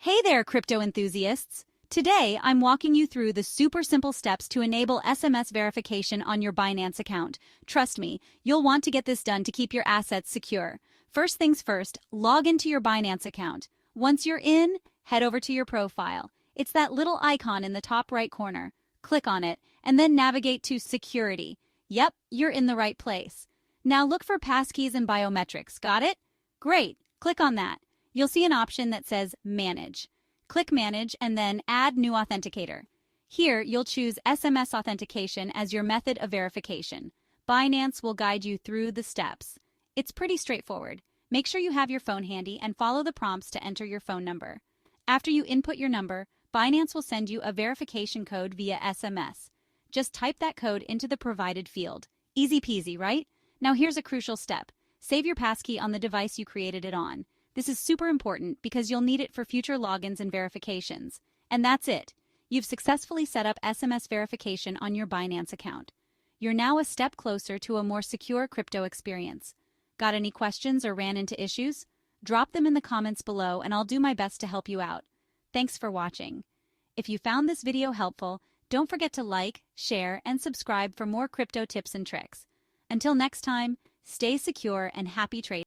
Hey there, crypto enthusiasts! Today, I'm walking you through the super simple steps to enable SMS verification on your Binance account. Trust me, you'll want to get this done to keep your assets secure. First things first, log into your Binance account. Once you're in, head over to your profile. It's that little icon in the top right corner. Click on it, and then navigate to Security. Yep, you're in the right place. Now look for passkeys and biometrics. Got it? Great. Click on that. You'll see an option that says Manage. Click Manage and then Add New Authenticator. Here, you'll choose SMS authentication as your method of verification. Binance will guide you through the steps. It's pretty straightforward. Make sure you have your phone handy and follow the prompts to enter your phone number. After you input your number, Binance will send you a verification code via SMS. Just type that code into the provided field. Easy peasy, right? Now here's a crucial step. Save your passkey on the device you created it on. This is super important because you'll need it for future logins and verifications. And that's it. You've successfully set up SMS verification on your Binance account. You're now a step closer to a more secure crypto experience. Got any questions or ran into issues? Drop them in the comments below and I'll do my best to help you out. Thanks for watching. If you found this video helpful, don't forget to like, share, and subscribe for more crypto tips and tricks. Until next time, stay secure and happy trading.